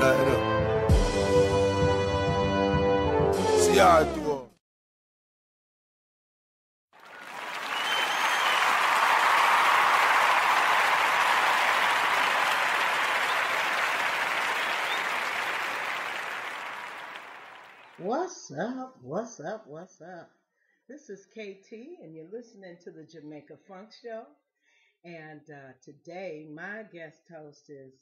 that, you know. See how I do. What's up? What's up? What's up? This is KT, and you're listening to the Jamaica Funk Show. And today, my guest host is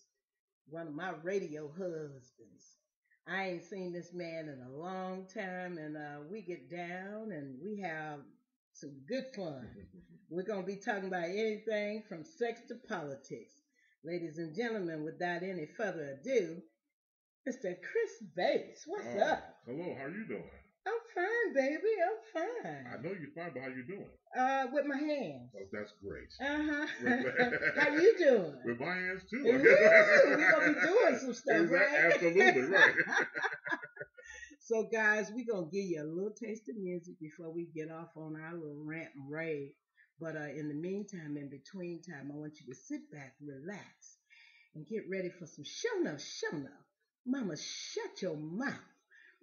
one of my radio husbands. I ain't seen this man in a long time, and we get down and we have some good fun. We're going to be talking about anything from sex to politics. Ladies and gentlemen, without any further ado, Mr. Chris Bates, what's up? Hello, how you doing? I'm fine, baby. I'm fine. I know you're fine, but how you doing? With my hands. Oh, that's great. How you doing? With my hands too. Ooh, we're gonna be doing some stuff, right? Absolutely, right. So, guys, we're gonna give you a little taste of music before we get off on our little rant and rave. But in the meantime, in between time, I want you to sit back, relax, and get ready for some show enough. Mama, shut your mouth.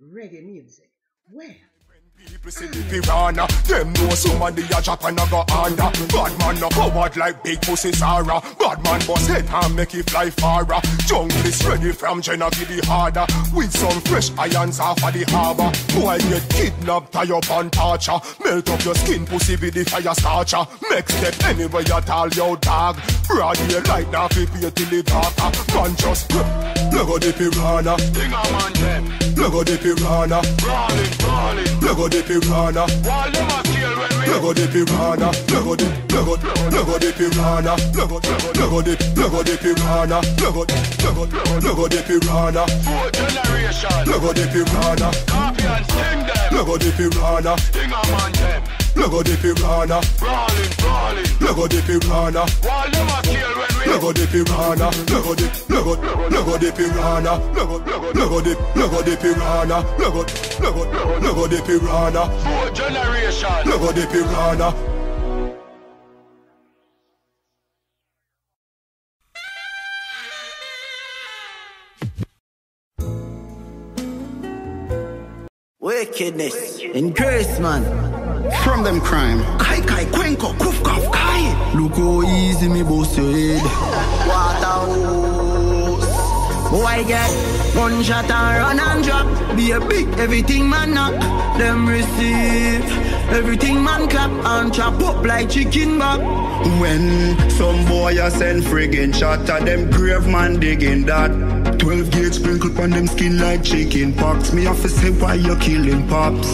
Reggae music. Where? People see the piranha, them know somebody a drop and a go under. Bad man no coward like big pussy Sarah. Bad man bust head and make it fly farther. Jungle is ready from China for the harder. With some fresh irons off of the harbor. Boy get kidnapped, tie up and torture. Melt up your skin pussy with the fire starcher. Make step anywhere you tall your dog. Broad daylight now fi pay till the darker. Man just look at the piranha. Ding a man them. Look at the piranha. Brawling. Look at the piranha. While them a kill when we. Look at the piranha. Look at the piranha. Look at the piranha. Look at the piranha. Fourth generation. Look at the piranha. Scorpions sting them. Look at the piranha. Ding a man them. Look at the piranha. Brawling. Look at the piranha. While them a kill when we. Look at the piranha. Look at the piranha. Look at the piranha. Look at the piranha. Fourth generation. Look at the piranha. Wickedness, increase, man. From them crime. Kai, Kwenko, Kuf, Kaf, Kai. Look how easy me boast your head. Waterhouse. Boy get gunshot and run and drop. Be a big everything man knock. Them receive everything man clap and chop up like chicken back. When some boy a send friggin' shot at them grave man digging that 12 gauge sprinkle on them skin like chicken pox. Me have to say why you killing pops.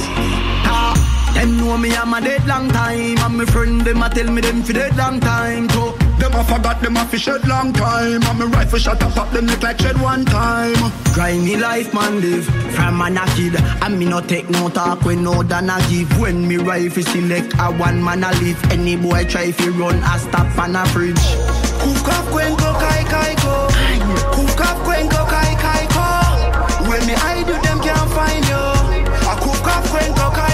Them know me I'm a dead long time. And my friend them a tell me them for dead long time too. Them a forgot them a fi shed long time. And my rifle shot a pop them neck like shed one time. Grimy life man live from man a kid. And me no take no talk when no than a give. When me rifle select a one man a live. Any boy try fi run a stop on a fridge. Kuf kaf kwenko kai ko. Kuf kaf kwenko kai ko. When me hide you them can't find you. A kuf kaf kwenko kai.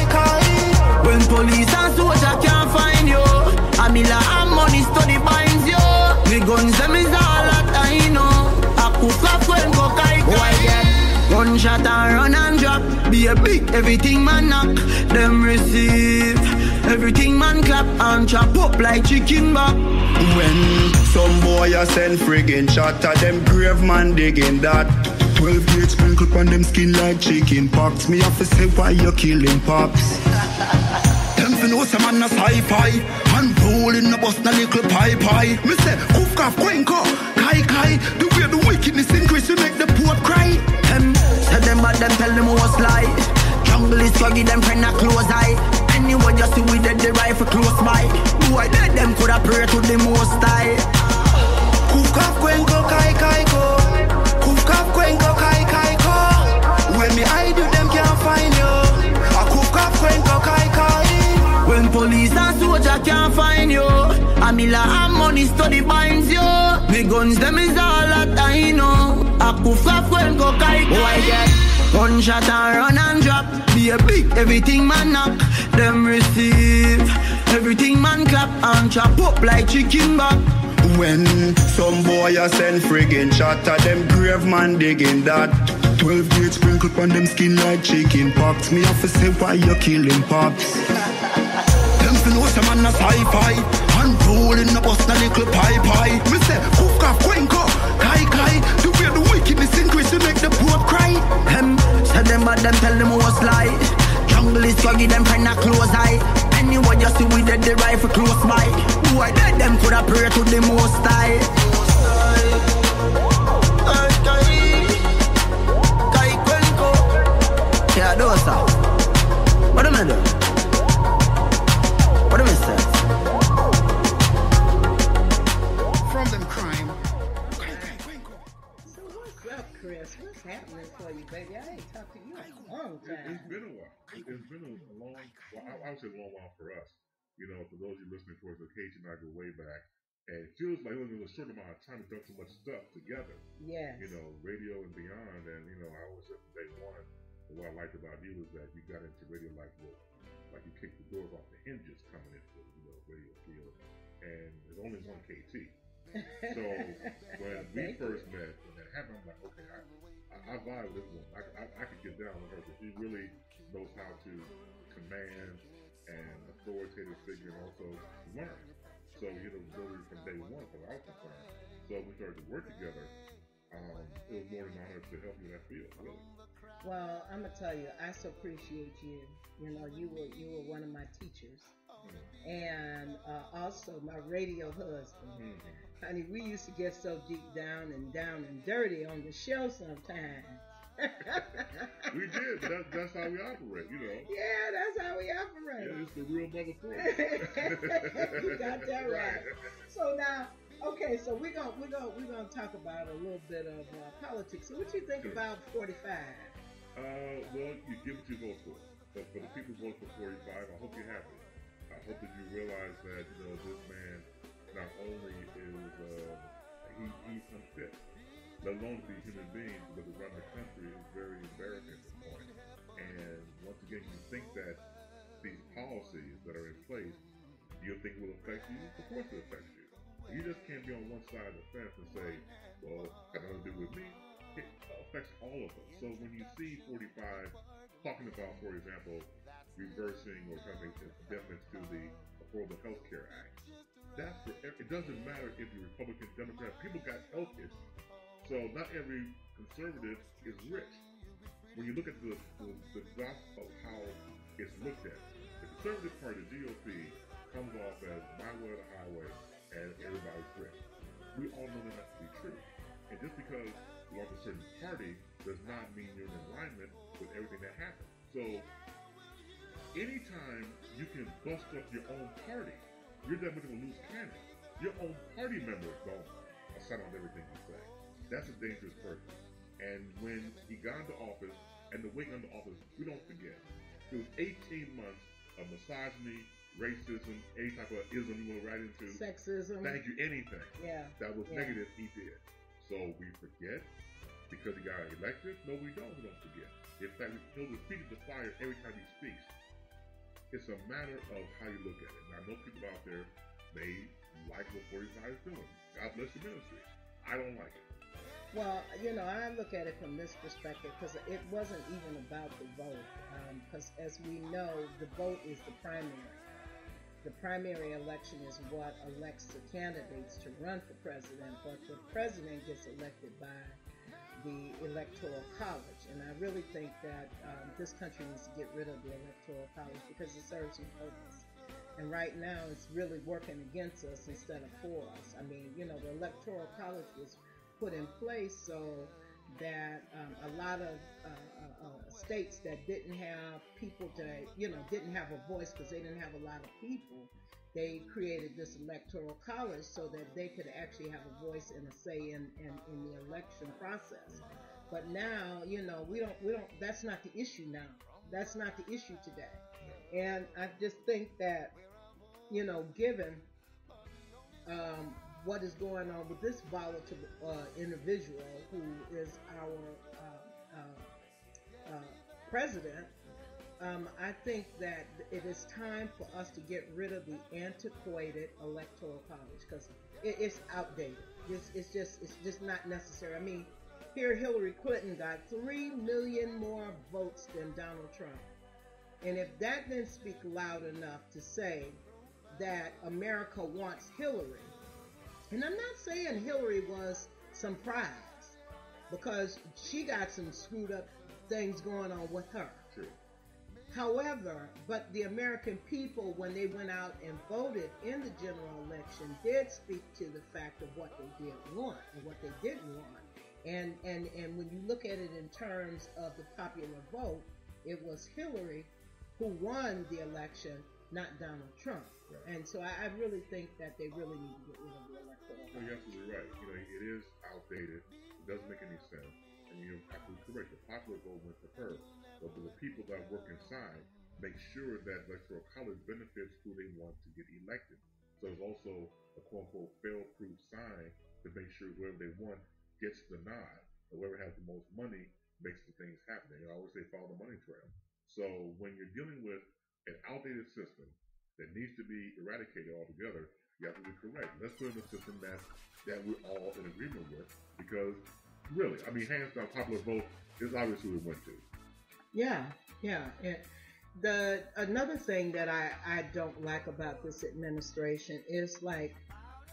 When police and soldier can't find you, Amila and money study binds you. Me guns them is all that I know. I cook up when go kai. Why get gunshot and run and drop. Be a big everything man knock. Them receive everything man clap and chop up like chicken back. When some boy a send friggin' shot at them grave man digging that 12 gauge sprinkle on them skin like chicken pox. Me have to say why you killing pops. Them fi know some man a sci-fi. Man rolling a bus na little pie. Me say kuf kaf kwenko kai. The way the wickedness increase we make the poor cry. Them say them but them tell them what's lie. Jungle is swaggy them friend a close eye. Anyone just see we dead the rifle close by. Boy dead them coulda pray to the most high. Kuf kaf kwenko kai ko. Kuf kaf kwenko kai ko. When me hide you them can't find you. A kuf kaf kwenko kai. When police and soldier can't find you, Amila and money study binds you. Me guns them is all that I know. A kuf kaf when go kai. Why get gunshot and run and drop. Be a big everything man knock. Them receive everything man clap and chop up like chicken back. When some boy a send friggin' shot at them grave man digging that 12 gauge sprinkle on them skin like chicken pox. Me have to say why you killing pops. Them fi know some man a sci-fi and rolling a bus na little pie. Me say kufka kwenko kai kai. The way the wickedness increase to make the poor cry. Them say them but them tell them what's lie. Jungle is swaggy, them friend a close eye. Anyone you see with the rifle close by. Who I dead them coulda pray to the most high. Kai kwenko. Yeah, those are. What am I doing? What am I saying? From them crime. So what's up, Chris? What's happening for you, baby? I ain't talked to you in a long time. It's been a while. It's been a long, well, I would say a long while for us. You know, for those of you listening to us, Kate and I go way back. And it feels like only a short amount of time we've done so much stuff together. Yes. You know, radio and beyond. And, you know, I always said from day one, what I liked about you was that you got into radio like you kicked the doors off the hinges coming into the radio field. And there's only one KT. So when we first met, when that happened, I'm like, okay, I vibe with this one. I could get down with her because she really knows how to command and authoritative figure and also learn. So, you know, literally from day one, as I was concerned. So we started to work together. It was more than an honor to help you in that field, really. Well, I'm gonna tell you, I so appreciate you. You know, you were one of my teachers, and also my radio husband. Honey, we used to get so deep down and dirty on the show sometimes. We did. That's how we operate, you know. Yeah, that's how we operate. Yeah, it's the real motherfucker. You got that right. So now, okay, so we're gonna talk about a little bit of politics. So what you think about 45? Well, you give what you vote for. But for the people who vote for 45, I hope you're happy. I hope that you realize that, you know, this man not only is he's unfit, let alone to be a human being, but to run the country is very embarrassing at this point. And once again, you think that these policies that are in place, you think will affect you? Of course it affects you. You just can't be on one side of the fence and say, well, got nothing to do with me. It affects all of us. So when you see 45 talking about, for example, reversing or trying to make amendments to the Affordable Health Care Act, that's for, it doesn't matter if you're Republican, Democrat, people got health issues. So not every conservative is rich. When you look at the graph of how it's looked at, the Conservative Party, the GOP, comes off as my way or the highway, and everybody's rich. We all know that to be true. And just because you are a certain party does not mean you're in alignment with everything that happens. So anytime you can bust up your own party, you're that much of a loose cannon. Your own party members don't sign on everything you say. That's a dangerous person. And when he got into office, and the way he got into office, we don't forget, it was 18 months of misogyny, racism, any type of ism you want to write into. Sexism. Thank you, anything. Yeah. That was negative, he did. So we forget because he got elected? No, we don't forget. In fact, he'll repeat the fire every time he speaks. It's a matter of how you look at it. Now, I know people out there, they like what 45 is doing. God bless the ministry. I don't like it. Well, you know, I look at it from this perspective because it wasn't even about the vote. Because as we know, the vote is the primary. The primary election is what elects the candidates to run for president, but the president gets elected by the Electoral College. And I really think that this country needs to get rid of the Electoral College because it serves no purpose. And right now, it's really working against us instead of for us. I mean, you know, the Electoral College was put in place so that a lot of states that didn't have people to, you know, didn't have a voice because they didn't have a lot of people, they created this electoral college so that they could actually have a voice and a say in the election process. But now, you know, we don't, that's not the issue now. That's not the issue today. And I just think that, you know, given what is going on with this volatile individual who is our president, I think that it is time for us to get rid of the antiquated electoral college because it's outdated. It's just not necessary. I mean, here Hillary Clinton got 3 million more votes than Donald Trump. And if that didn't speak loud enough to say that America wants Hillary, and I'm not saying Hillary was some prize, because she got some screwed up things going on with her. True. However, but the American people, when they went out and voted in the general election, did speak to the fact of what they did want and what they didn't want. And when you look at it in terms of the popular vote, it was Hillary who won the election, not Donald Trump. Right. And so I really think that they really need to get rid of the electoral. No, you're absolutely right. You know, it is outdated. It doesn't make any sense. And you're absolutely correct. The popular vote went for her. But the people that work inside make sure that electoral college benefits who they want to get elected. So it's also a quote-unquote fail-proof sign to make sure whoever they want gets the nod. Or whoever has the most money makes the things happen. They always say follow the money trail. So when you're dealing with an outdated system that needs to be eradicated altogether, you have to be correct. Let's put in a system that we're all in agreement with, because really, I mean, hands down, popular vote is obviously who we went to. Yeah. And another thing that I don't like about this administration is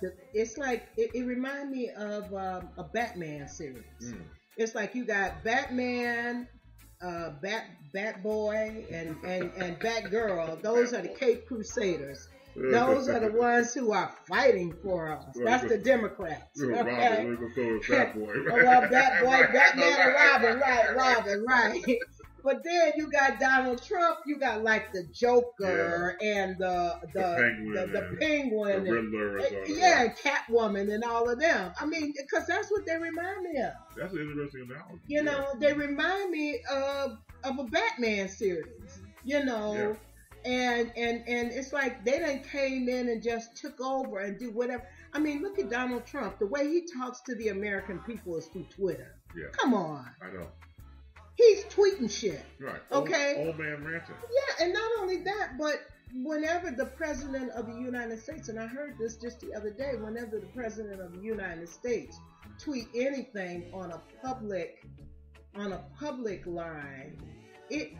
it reminds me of a Batman series. It's like you got Batman, Batboy, and Batgirl. Those are the Cape Crusaders. Those are the ones who are fighting for us. That's the Democrats. Okay? Batboy. Well, Batboy, Batman, and Robin, right. But then you got Donald Trump. You got like the Joker and the Penguin, the Riddler, and Catwoman, and all of them. I mean, because that's what they remind me of. That's an interesting analogy. You know, they remind me of a Batman series. You know, and it's like they done came in and just took over and do whatever. I mean, look at Donald Trump. The way he talks to the American people is through Twitter. Yeah. Come on. I know. He's tweeting shit. Right. Okay. Old man ranting. Yeah, and not only that, but whenever the president of the United States, and I heard this just the other day, whenever the president of the United States tweet anything on a public line, it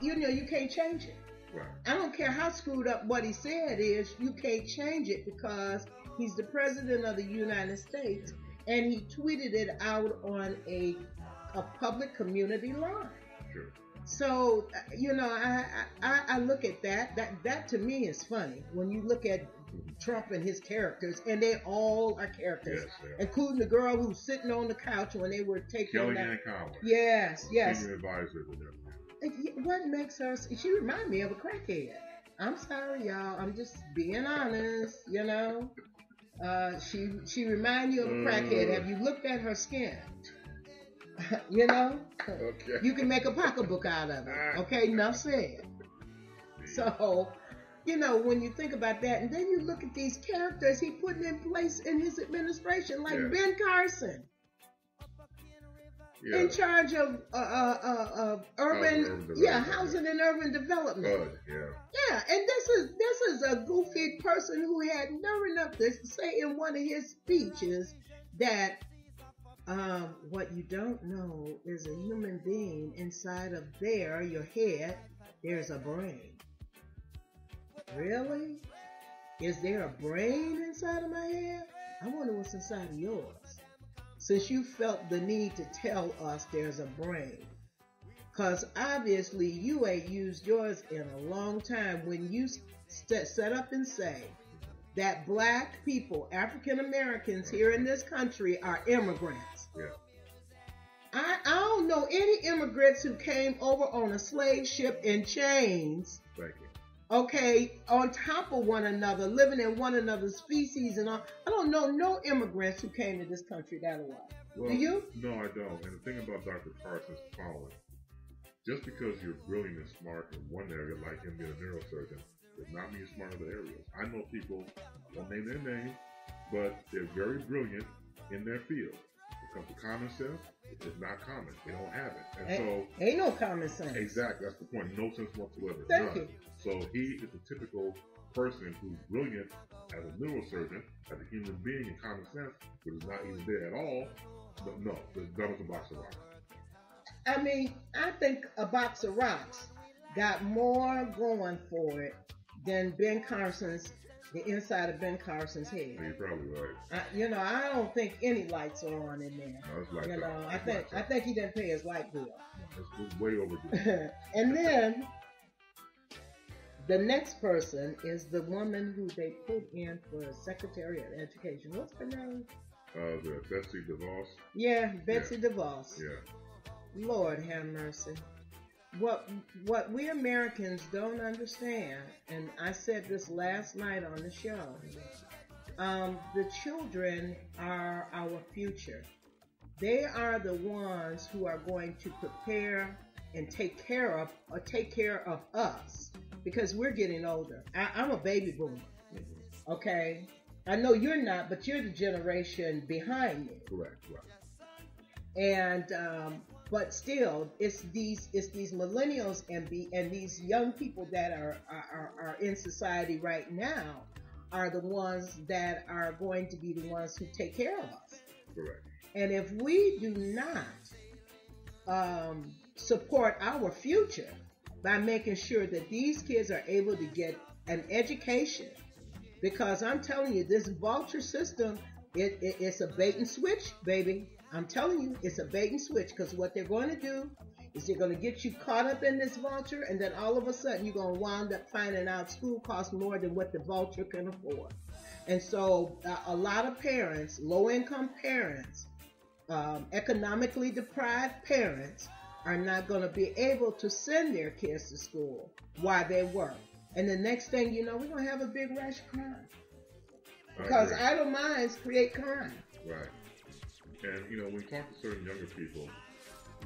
you can't change it. Right. I don't care how screwed up what he said is, you can't change it because he's the president of the United States, and he tweeted it out on a public community line. Sure. So, I look at that to me is funny when you look at Trump and his characters, and they all are characters, including the girl who's sitting on the couch when they were taking Kellyanne Conway. Yes. Senior advisor with them. What makes her? She reminds me of a crackhead. I'm sorry, y'all. I'm just being honest. She reminds you of a crackhead. Have you looked at her skin? Okay. You can make a pocketbook out of it. Okay, enough said. So, when you think about that, and then you look at these characters he put in place in his administration, like Ben Carson, in charge of urban, housing and urban development. Yeah, and this is a goofy person who had nerve enough to say in one of his speeches that what you don't know is a human being inside of your head, there's a brain. Really? Is there a brain inside of my head? I wonder what's inside of yours. Since you felt the need to tell us there's a brain. Because obviously you ain't used yours in a long time when you set up and say that black people, African Americans here in this country are immigrants. Yeah. I don't know any immigrants who came over on a slave ship in chains. Thank you. Okay, on top of one another, living in one another's species and all. I don't know no immigrants who came to this country that way. Well, do you? No, I don't. And the thing about Dr. Carson's following, just because you're brilliant and smart in one area, like him being a neurosurgeon, does not mean you're smart in other areas. I know people, I won't name their name, but they're very brilliant in their field. comes to common sense, it's not common. They don't have it. And so ain't no common sense. Exactly, that's the point. No sense whatsoever. Thank None. you. So he is a typical person who's brilliant as a neurosurgeon, as a human being in common sense, but is not even there at all. But no, the gun is a box of rocks. I mean, I think a box of rocks got more going for it than the inside of Ben Carson's head. You're probably right. I don't think any lights are on in there. No, it's lights out. I think he didn't pay his light bill. It's way overdue. And then the next person is the woman who they put in for Secretary of Education. What's her name? The Betsy DeVos. Yeah, Betsy DeVos. Yeah. Lord have mercy. What we Americans don't understand, and I said this last night on the show, the children are our future. They are the ones who are going to prepare and take care of us, because we're getting older. I'm a baby boomer. Mm-hmm. Okay? I know you're not, but you're the generation behind me. Correct. And but still, it's these millennials and these young people that are in society right now are the ones that are going to be the ones who take care of us. Correct. And if we do not support our future by making sure that these kids are able to get an education, because I'm telling you, this vulture system, it's a bait and switch, baby. I'm telling you, it's a bait and switch, because what they're going to do is they're going to get you caught up in this vulture, and then all of a sudden you're going to wind up finding out school costs more than what the vulture can afford. And so a lot of parents, low-income parents, economically deprived parents, are not going to be able to send their kids to school while they work. And the next thing you know, we're going to have a big rush of crime. Because idle minds create crime. Right. And, when you talk to certain younger people,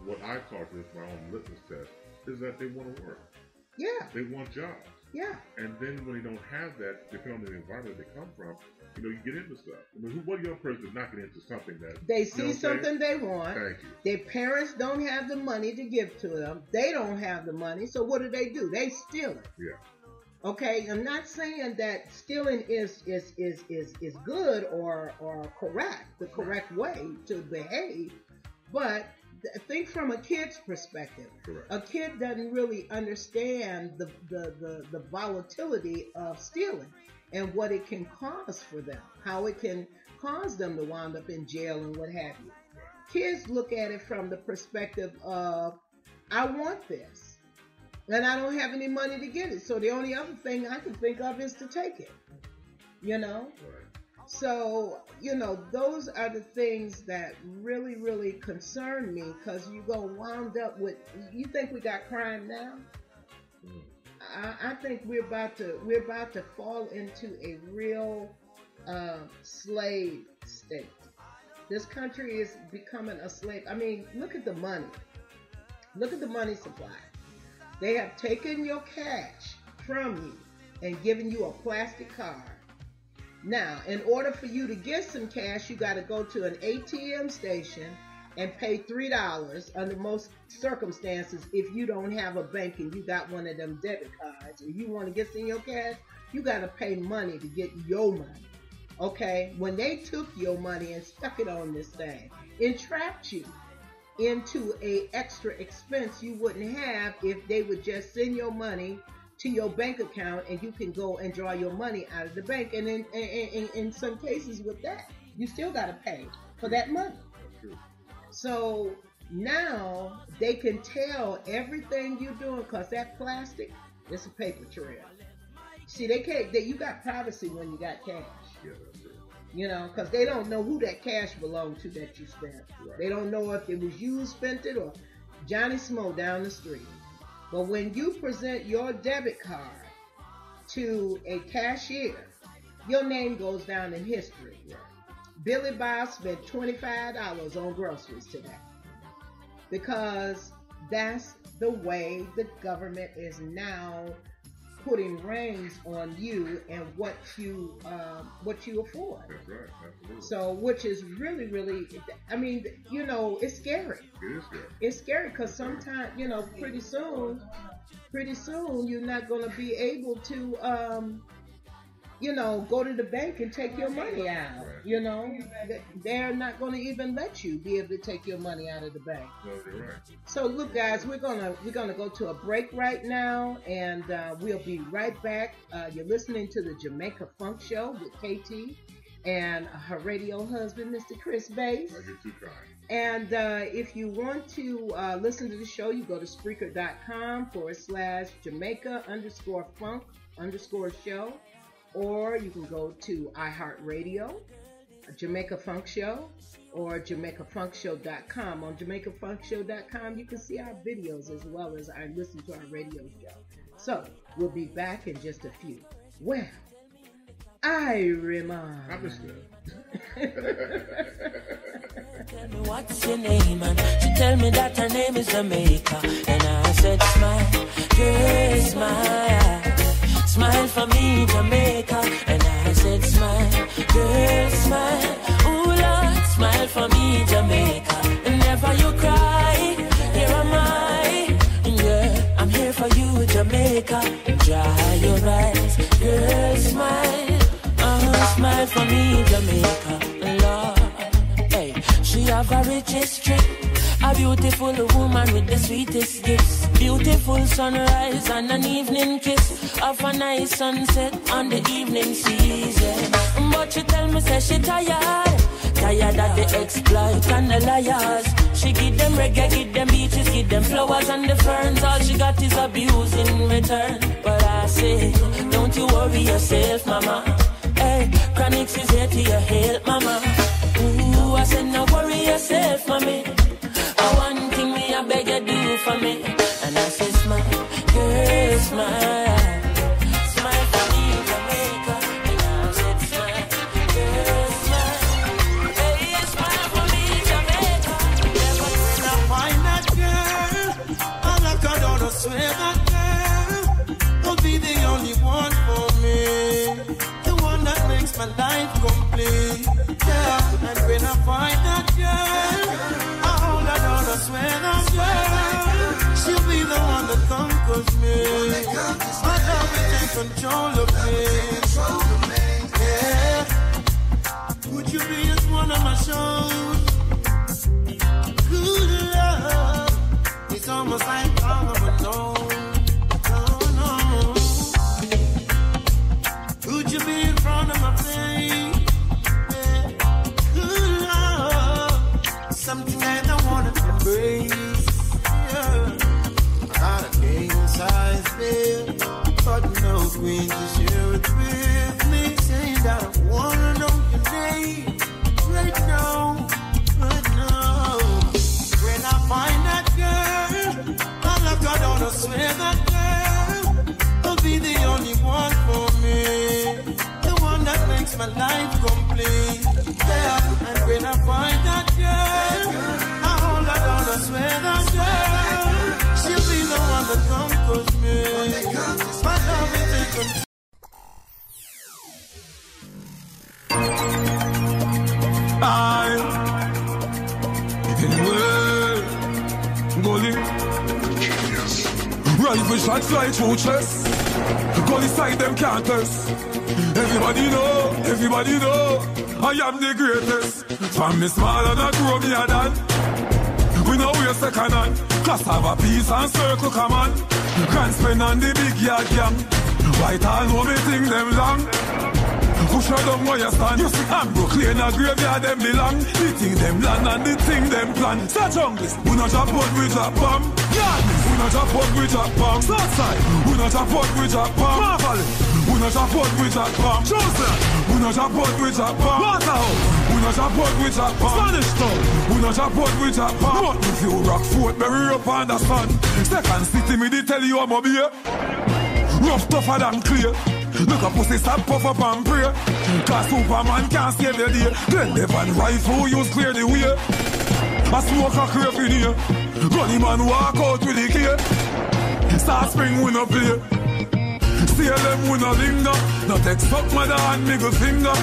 what I talk to, my own litmus test, is that they want to work. Yeah. They want jobs. Yeah. And then when they don't have that, depending on the environment they come from, you get into stuff. What young person is not getting into something that they see something they want. Thank you. Their parents don't have the money to give to them. They don't have the money. So what do? They steal it. Yeah. Okay, I'm not saying that stealing is good or correct, the correct way to behave, but think from a kid's perspective. Correct. A kid doesn't really understand the volatility of stealing and what it can cause for them, how it can cause them to wind up in jail and what have you. Kids look at it from the perspective of, I want this. And I don't have any money to get it. So the only other thing I can think of is to take it. Right. So, those are the things that really, really concern me, because you go wound up with, you think we got crime now? I think we're about to fall into a real slave state. This country is becoming a slave. I mean, look at the money. Look at the money supply. They have taken your cash from you and given you a plastic card. Now, in order for you to get some cash, you got to go to an ATM station and pay $3 under most circumstances. If you don't have a bank and you got one of them debit cards and you want to get some your cash, you got to pay money to get your money. Okay? When they took your money and stuck it on this thing, entrapped you into a extra expense you wouldn't have if they would just send your money to your bank account and you can go and draw your money out of the bank. And in some cases with that, you still got to pay for that money. So now they can tell everything you're doing, because that plastic, it's a paper trail. See, you got privacy when you got cash. Yeah, that's it. Because they don't know who that cash belonged to that you spent. Right. They don't know if it was you who spent it or Johnny Smo down the street. But when you present your debit card to a cashier, your name goes down in history. Right. Billy Bob spent $25 on groceries today, because that's the way the government is now putting reins on you and what you afford. That's right, absolutely. So, which is really, really, I mean, you know, it's scary. It is scary. It's scary because sometimes, you know, pretty soon, you're not going to be able to, you know, go to the bank and take your money out. Right. You know, they're not going to even let you be able to take your money out of the bank. No, you're right. So look, guys, we're gonna go to a break right now, and we'll be right back. You're listening to the Jamaica Funk Show with KT and her radio husband, Mr. Chris Bass. You're too kind. And if you want to listen to the show, you go to Spreaker.com/Jamaica_Funk_show. Or you can go to iHeartRadio, Jamaica Funk Show, or JamaicaFunkShow.com. On JamaicaFunkShow.com, you can see our videos as well as listen to our radio show. So, we'll be back in just a few. Well, I remind. I'm just good. Tell me what's your name, and she tell me that her name is Jamaica. And I said, smile, girl, smile. Smile for me, Jamaica. And I said, smile, girl, smile. Ooh, Lord, smile for me, Jamaica. And never you cry, here am I. Yeah, I'm here for you, Jamaica. Dry your eyes, girl, smile. Smile for me, Jamaica, Lord. Hey, she have a rich history. A beautiful woman with the sweetest gifts. Beautiful sunrise and an evening kiss. Of a nice sunset on the evening season. But she tell me, say she tired. Tired of the exploit and the liars. She give them reggae, give them beaches, give them flowers and the ferns. All she got is abuse in return. But I say, don't you worry yourself, mama. Hey, Chronix is here to your help, mama. Ooh, I said, no worry yourself, mommy. One thing me, I beg you do for me. And I said, smile, girl, smile. Smile for me, Jamaica. And I said, smile, girl, smile. Hey, smile for me, Jamaica. Never When I find that girl, I like her down, I swear that girl will be the only one for me. The one that makes my life complete. Yeah, and when I find that girl, I hold her down, I swear that girl, she'll be the one that conquers me. My love will take control of me. Yeah, would you be just one of my shows? Good love, it's almost like I'm alone. Oh no, would you be in front of my face? Yeah. Good love, something that I wanna embrace. Yeah. Not a king size bed, but no queen to share it with me. Saying that I wanna know your name right now. When I find that girl, I love God, I swear that girl will be the only one for me. The one that makes my life complete. Yeah, and when I find that girl, I hold her down, I swear that girl, she'll be the one that conquers me. My love will take control. Rifle shot fly through chest. Gun inside them can't test. Everybody know, I am the greatest. From me small and I grow me a dad. We know we're second hand. Class have a piece and circle come on. Grand spend on the big yard gang. White all know me think them long. Push her down where you stand. You see, I'm Brooklyn, a graveyard them belong. The thing them land and the thing them plan. Start junglist, we not drop out, we drop bomb. Yardless, we not drop out, we drop bomb. Southside, we not drop out, we drop bomb. Marvellous, we not drop out, we drop bomb. Chosen, we not drop out, we drop bomb. Waterhouse, we not drop out, we drop bomb. Spanish Town, we not drop out, we drop bomb. But if you rock Fort, bury up on the sun. Second city, me they tell you I'm a beer. Rough, tougher than clear. Look a pussy stop, puff up and pray. Cause Superman can't save your day. Then the van rifle use clear the way. A smoke a creep in here. Gunny man walk out with the gear. Start spring we no play. See them who no linger. No text fuck mother and middle finger.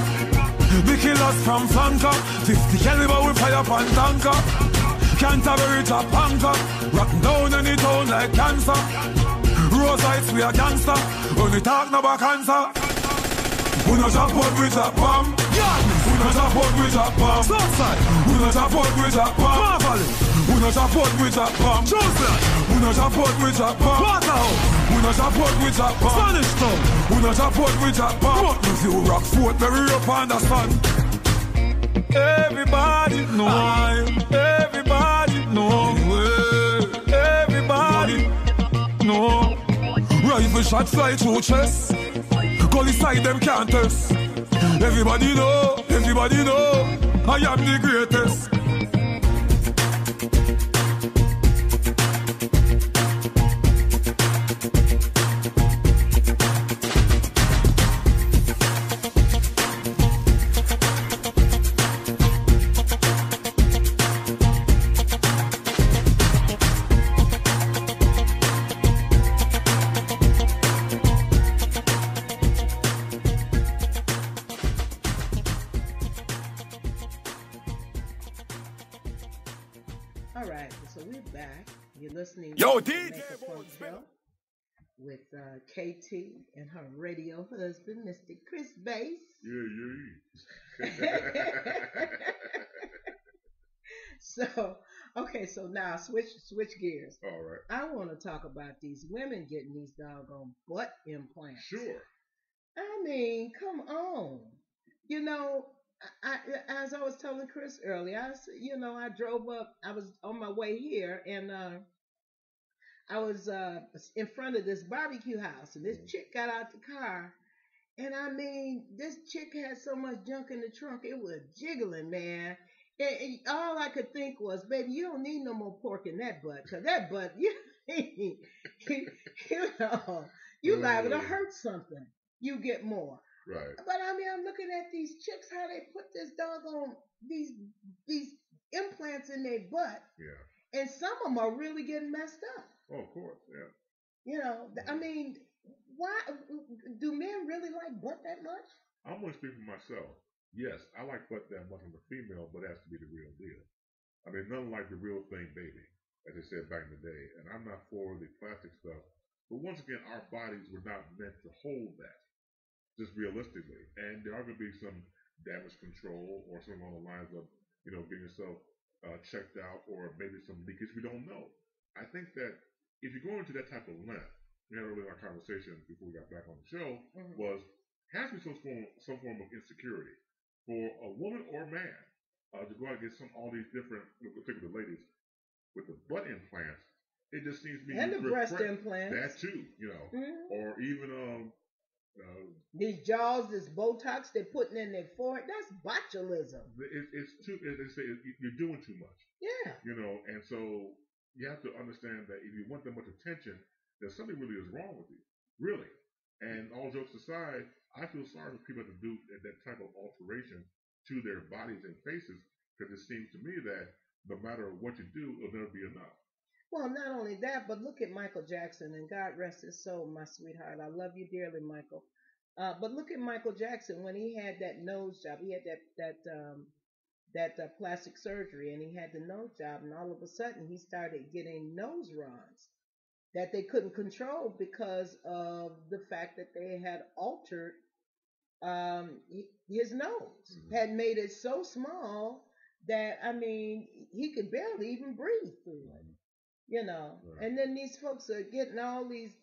The killers from flanker. 50 caliber with fire pan tanker. Canterbury top anchor. Rock down any town like cancer. Rose heights we a gangster. Only talk no about cancer. We no drop out with a bomb. We no drop out with a bomb. Southside. We no drop out with a bomb. Marvally. We no drop out with a bomb. Joseland. We no drop out with a bomb. Waterhouse. We no drop out with a bomb. Spanish Town. We no drop out with a bomb. What does you rock Fort Bury up on the sun? Everybody know. Everybody know. Everybody know. Rifle shot fly through chest. Gully side them can't test. Everybody know, I am the greatest. Yo, DJ with KT and her radio husband, Mr. Chris Bass. Yeah. So now switch gears. All right. I want to talk about these women getting these doggone butt implants. Sure. I mean, come on. You know, as I was telling Chris earlier, I drove up. I was on my way here, and I was in front of this barbecue house, and this chick got out the car, and I mean, this chick had so much junk in the trunk, it was jiggling, man. And all I could think was, baby, you don't need no more pork in that butt, because that butt, you liable to hurt something. You get more. Right. But I mean, I'm looking at these chicks, how they put this doggone, these implants in their butt. Yeah. And some of them are really getting messed up. Oh, of course, yeah. I mean, why do men really like butt that much? I'm going to speak for myself. Yes, I like butt that much on the female, but it has to be the real deal. I mean, nothing like the real thing, baby, as they said back in the day. And I'm not for the plastic stuff. But once again, our bodies were not meant to hold that, just realistically. And there are going to be some damage control or something along the lines of, getting yourself checked out, or maybe some leakage. We don't know. I think that if you go into that type of length, we had earlier in our conversation before we got back on the show, was has to be some form of insecurity for a woman or man to go out and get all these different, particularly the ladies, with the butt implants. It just seems to be and the breast implants. That too, or even these jaws, this Botox they're putting in their forehead. That's botulism. It's too. They say you're doing too much. Yeah. And so you have to understand that if you want that much attention, then something really is wrong with you, really. And all jokes aside, I feel sorry for people that do that type of alteration to their bodies and faces, because it seems to me that no matter what you do, it'll never be enough. Well, not only that, but look at Michael Jackson, and God rest his soul, my sweetheart. I love you dearly, Michael. But look at Michael Jackson when he had that nose job. He had that plastic surgery, and he had the nose job, and all of a sudden he started getting nose runs that they couldn't control because of the fact that they had altered his nose, had made it so small that, I mean, he could barely even breathe through it. Right. And then these folks are getting all these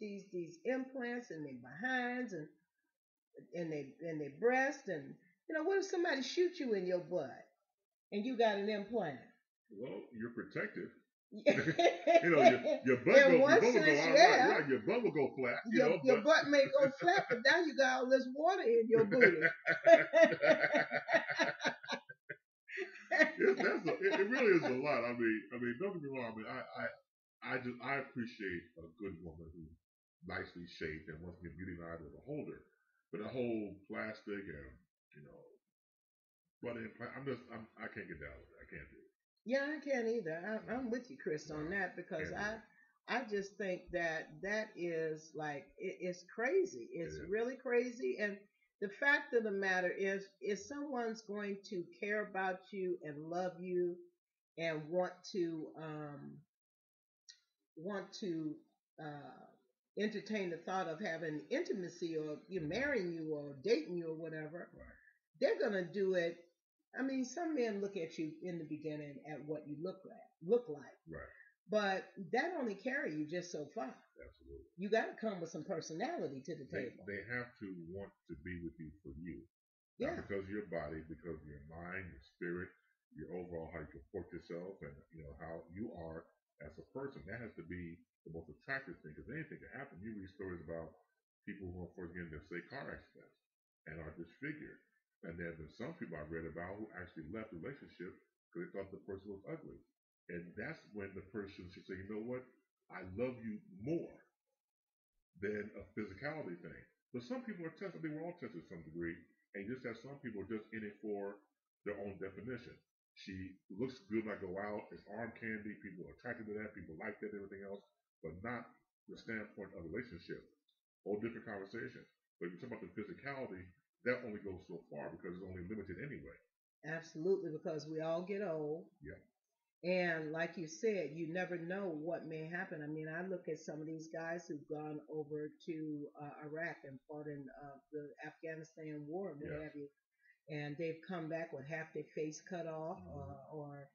implants in their behinds and their breast, and what if somebody shoot you in your butt and you got an implant? Well, you're protected. Your butt will go out right. Your butt will go flat. Your butt may go flat, but now you got all this water in your booty. It really is a lot. I mean, don't get me wrong. I appreciate a good woman who's nicely shaped and wants to get beauty in the eye of the beholder. But the whole plastic and butt implant, I can't get down with it. I can't do it. Yeah, I can't either. I'm with you, Chris, on that, because I just think that that is like it's crazy. It's really crazy. And the fact of the matter is, if someone's going to care about you and love you and want to entertain the thought of having intimacy or you marrying you or dating you or whatever, they're gonna do it. I mean, some men look at you in the beginning at what you look like. Right. But that only carry you just so far. Absolutely. You got to come with some personality to the table. They have to want to be with you for you. Yeah. Not because of your body, because of your mind, your spirit, your overall how you comport yourself, and how you are as a person. That has to be the most attractive thing, because anything can happen. You read stories about people who are, for example, say car accidents and are disfigured. And then there's some people I've read about who actually left the relationship because they thought the person was ugly. And that's when the person should say, you know what, I love you more than a physicality thing. But some people are tested, they were all tested to some degree, and you just have some people just in it for their own definition. She looks good when I go out, it's arm candy, people are attracted to that, people like that, everything else, but not the standpoint of relationship. Whole different conversation. But if you talk about the physicality, that only goes so far because it's only limited anyway. Absolutely, because we all get old. Yeah. And like you said, you never know what may happen. I mean, I look at some of these guys who've gone over to Iraq and fought in the Afghanistan war and what have you, and they've come back with half their face cut off, or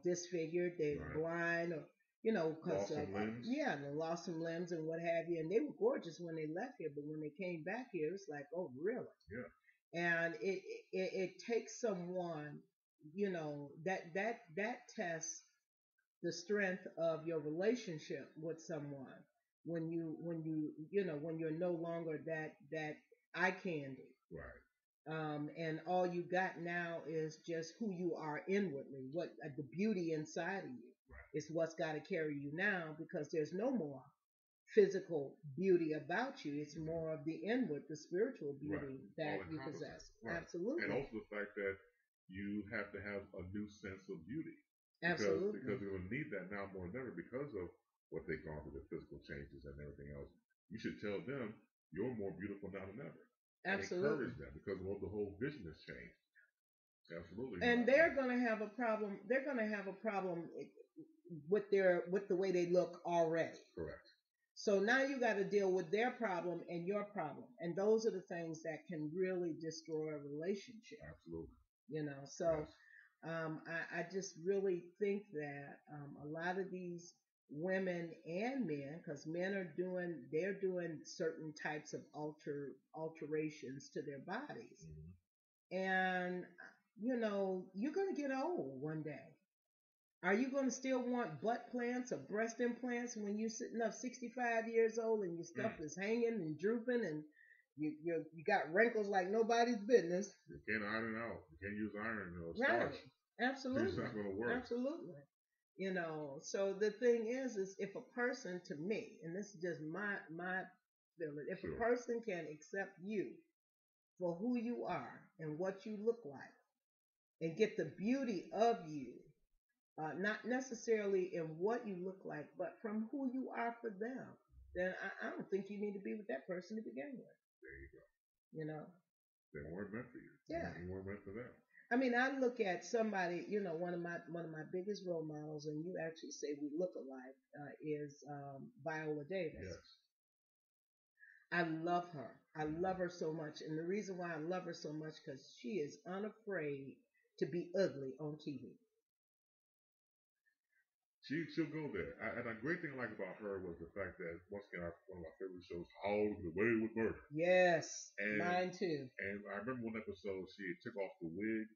disfigured, they're blind, or because lost some limbs. Yeah, they lost some limbs and what have you. And they were gorgeous when they left here, but when they came back here, it's like, oh, really? Yeah. And it takes someone, that tests the strength of your relationship with someone when you're no longer that eye candy. Right. And all you got now is just who you are inwardly, what the beauty inside of you is what's got to carry you now, because there's no more physical beauty about you. It's more of the inward, the spiritual beauty that you possess. Right. Absolutely. And also the fact that you have to have a new sense of beauty. Absolutely. Because we're going to need that now more than ever because of what they've gone through, the physical changes and everything else. You should tell them you're more beautiful now than ever. Absolutely. And encourage them, because the whole vision has changed. Absolutely. And they're going to have a problem. They're going to have a problem with the way they look already. Correct. So now you got to deal with their problem and your problem. And those are the things that can really destroy a relationship. Absolutely. So I just really think that a lot of these women and men, because men are doing certain types of alterations to their bodies. And, you're going to get old one day. Are you going to still want butt plants or breast implants when you're sitting up 65 years old and your stuff is hanging and drooping and you got wrinkles like nobody's business? You can't iron it out. You can't use iron or starch. Right. Absolutely. It's not going to work. Absolutely. So the thing is if a person, to me, and this is just my feeling, if a person can accept you for who you are and what you look like and get the beauty of you, not necessarily in what you look like, but from who you are for them, then I don't think you need to be with that person to begin with. There you go. They weren't meant for you. Yeah. They weren't meant for them. I mean, I look at somebody, one of my biggest role models, and you actually say we look alike, is Viola Davis. Yes. I love her. I love her so much. And the reason why I love her so much, because she is unafraid to be ugly on TV. She'll go there. And a great thing I like about her was the fact that, once again, one of my favorite shows, How to Get Away with Murder. Yes, mine too. And I remember one episode, she took off the wig.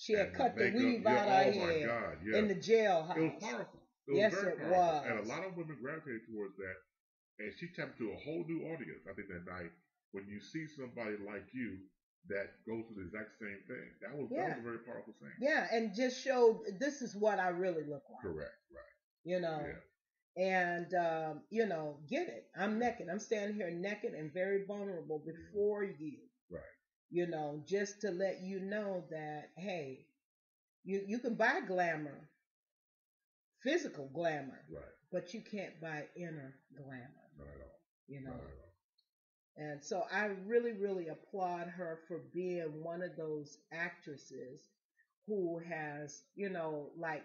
She had cut the weave out her head. Oh my God, yeah. In the jailhouse. It was powerful. Yes, it was. And a lot of women gravitated towards that. And she tapped into a whole new audience, I think, that night, when you see somebody like you that goes through the exact same thing. That was a very powerful thing. Yeah, and just showed this is what I really look like. Correct, right. And get it. I'm naked. I'm standing here naked and very vulnerable before you. Right. Just to let you know that, hey, you can buy glamour physical glamour, Right. but you can't buy inner glamour. Not at all. You know. Not at all. And so I really, really applaud her for being one of those actresses who has, you know, like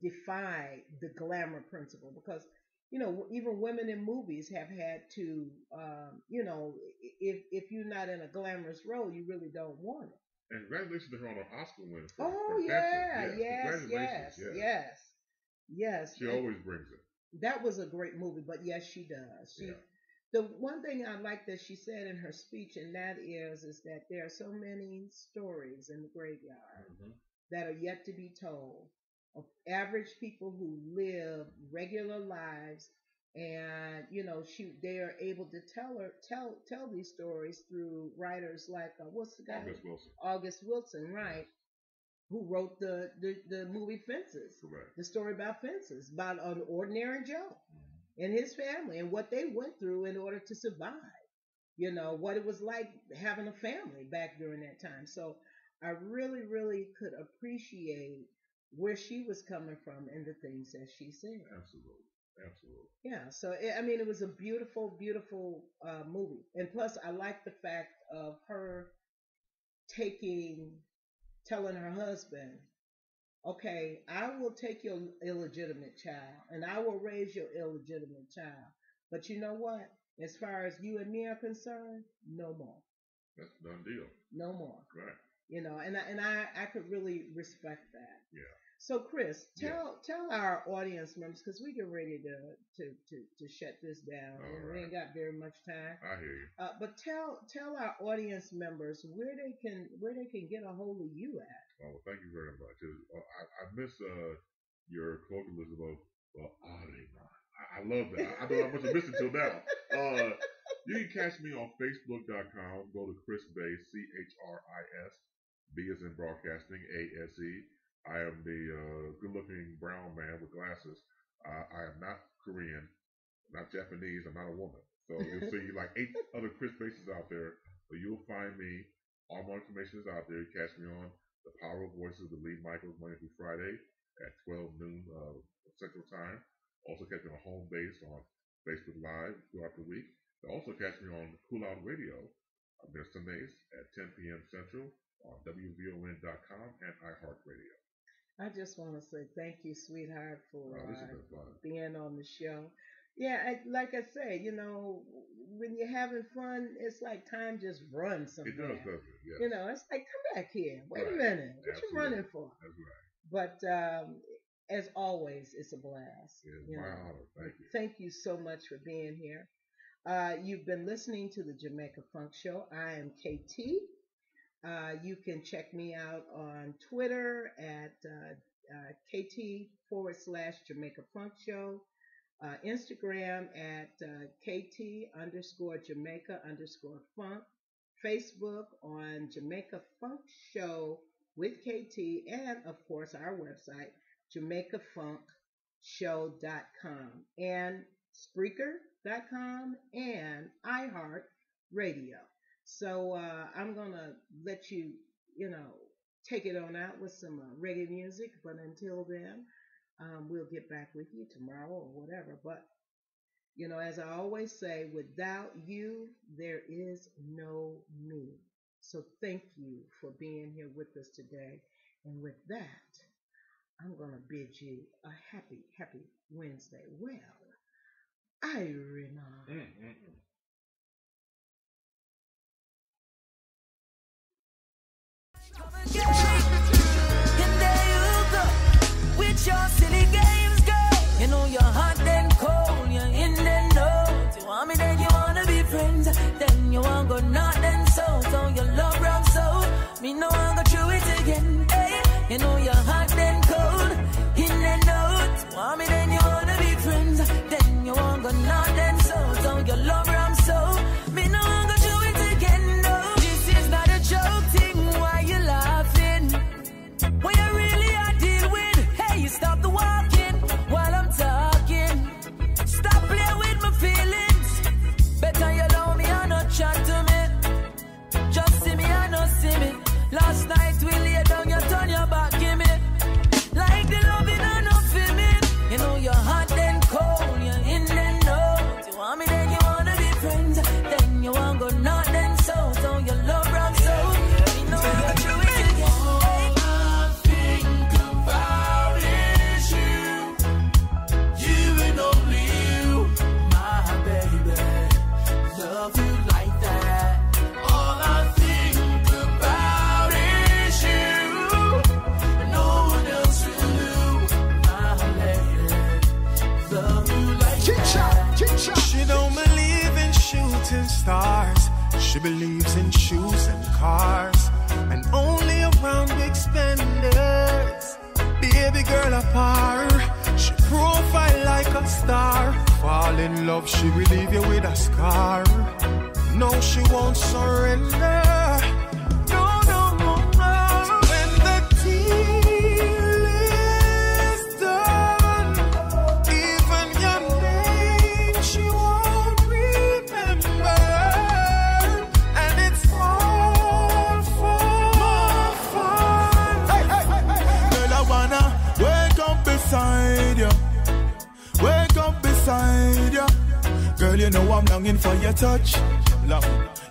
defied the glamour principle, because, you know, even women in movies have had to, you know, if you're not in a glamorous role, you really don't want it. And congratulations to her on her Oscar win. Oh, yeah. Yes. She always brings it. That was a great movie, but yes, she does. The one thing I like that she said in her speech, and that is that there are so many stories in the graveyard that are yet to be told of average people who live regular lives, and you know, they are able to tell these stories through writers like what's the guy? August Wilson, right? Who wrote the movie Fences? Correct. The story about Fences, about an ordinary Joe and his family and what they went through in order to survive. You know, what it was like having a family back during that time. So I really, really could appreciate where she was coming from and the things that she said. Absolutely. Yeah. So, I mean, it was a beautiful, beautiful movie. And plus, I like the fact of her telling her husband, okay, I will take your illegitimate child and I will raise your illegitimate child. But you know what? As far as you and me are concerned, no more. That's a done deal. No more. Right. You know, and I could really respect that. Yeah. So Chris, tell our audience members, because we get ready to shut this down, and we ain't got very much time. I hear you. But tell our audience members where they can get a hold of you at. Oh, well, thank you very much. I miss your colloquialism of I love that. I don't know how much I missed it till now. You can catch me on Facebook.com. Go to Chris Bass, CHRIS, B as in broadcasting, ASE. I am the good-looking brown man with glasses. I am not Korean, not Japanese. I'm not a woman. So you'll see like 8 other Chris Bases out there. But you'll find me. All my information is out there. You catch me on The Power of Voices with Lee Michaels Monday through Friday at 12 noon Central Time. Also catch me on Home Base on Facebook Live throughout the week. You'll also catch me on Cool Out Radio. I'm there Sundays at 10 p.m. Central on WVON.com and iHeartRadio. I just want to say thank you, sweetheart, for being on the show. Yeah, like I say, you know, when you're having fun, it's like time just runs somewhere. It does, doesn't it? Yes. You know, it's like, come back here. Wait a minute. What you running for? That's right. But as always, it's a blast. It's my honor. Thank you. Thank you so much for being here. You've been listening to the Jamaica Funk Show. I am KT. You can check me out on Twitter at KT/Jamaica Funk Show, Instagram at KT_Jamaica_Funk, Facebook on Jamaica Funk Show with KT, and of course our website, JamaicaFunkShow.com, and Spreaker.com, and iHeartRadio. So I'm going to let you, take it on out with some reggae music. But until then, we'll get back with you tomorrow or whatever. But, as I always say, without you, there is no me. So thank you for being here with us today. And with that, I'm going to bid you a happy, happy Wednesday. Well, Irina. And there you go, with your silly games, girl. You know you're hot then cold, you're in then out. You want me then you wanna be friends, then you want go north then south. So your love round south, me no want go through it again. Hey, you know you're hot then cold, in then out. You want me then you wanna be friends, then you want go north then south. So your love round south, me no want go through it again. No, this is not a joke thing. Why you laughing? What you really are deal with? Hey, you stop the walking while I'm talking. Stop playing with my feelings. Better you allow me and not chat to me. Just see me and not see me. Last night we lay down, you turn your back, give me. She believes in shoes and cars, and only around big spenders. Baby girl apart, she profile like a star. Fall in love, she will leave you with a scar. No, she won't surrender. No, no, no, no. When the deal is done, even your name she won't remember. And it's all for fun. Hey, hey, hey, hey. Girl, I wanna wake up beside you. Wake up beside you. Girl, you know I'm longing for your touch.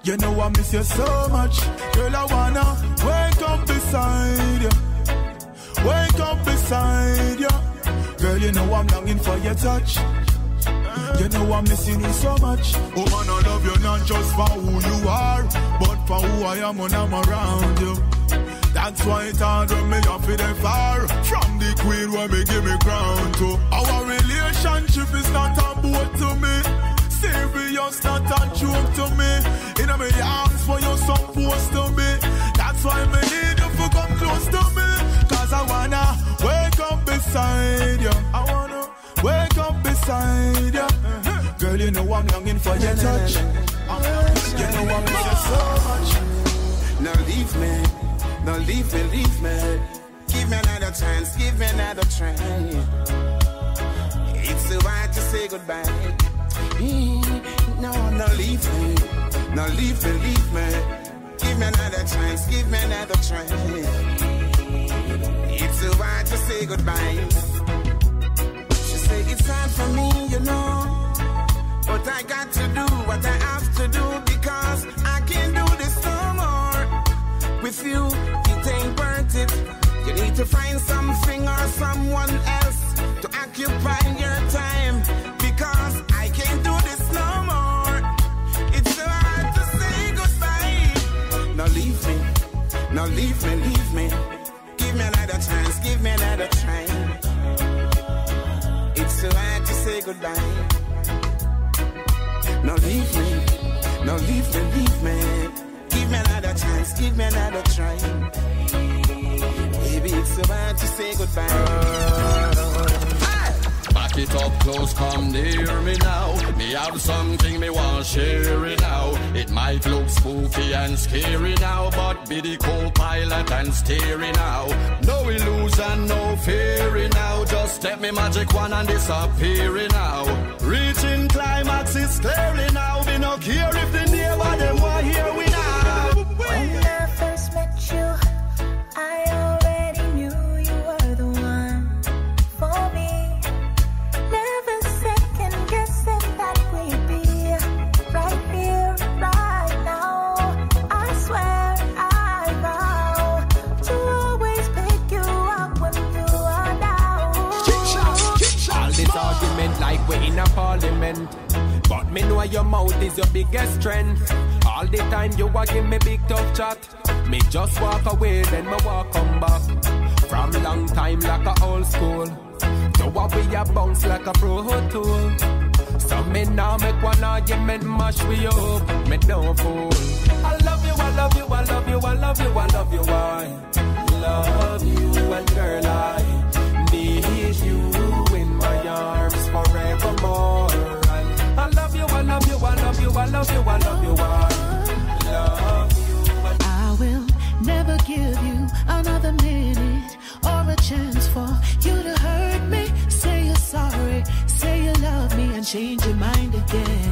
You know I miss you so much. Girl, I wanna wake up beside you. Wake up beside you. Girl, you know I'm longing for your touch. You know I'm missing you so much. Oh man, I love you not just for who you are, but for who I am when I'm around you. That's why it's hard when me off it far from the queen when me give me crown to. Our relationship is not a boat to me. Serious, not a joke to me. In a me arms for you supposed to be. That's why me need you to come close to me. Cause I wanna wake up beside you. I wanna wake up beside you. Girl, you know I'm longing for your touch. You know I miss you so much. Now leave me, now leave me, leave me. Give me another chance, give me another try. It's so hard to say goodbye. No, no, leave me. No, leave me, leave me. Give me another chance, give me another try. It's so hard to say goodbye. She say it's hard for me, you know, but I got to do what I have to do because I can't do this no more. With you, it ain't worth it. You need to find something or someone else to occupy your time because I can't do this no more. It's so hard to say goodbye. Now leave me, now leave me, leave me. Give me another chance, give me another try. It's so hard to say goodbye. Now leave me, now leave me, leave me. Give me another chance, give me another try. Baby, it's so hard to say goodbye. Back it up close, come near me now. Me have something me want share it now. It might look spooky and scary now, but be the co-pilot and steering now. No illusion, no fearing now. Just step me magic one and disappearing now. Reaching climax is clearly now. We no care if the neighbor them want hear we now. When I first met you, I already knew you were the one for me. Never second guessing that we'd be right here, right now. I swear, I vow to always pick you up when you are down. All this argument like we're in a parliament, but me know your mouth is your biggest strength. All the time you a give me big tough chat. Me just walk away, then me walk come back. From long time like a old school, so what we a bounce like a pro tool. So me now make one argument mash we up. Me don't fool. I love you, I love you, I love you, I love you, I love you, I love you, and girl I need you in my arms forevermore. And I love you, I love you, I love you, I love you, I love you, I love you. I will never give you another minute or a chance for you to hurt me. Say you're sorry, say you love me and change your mind again.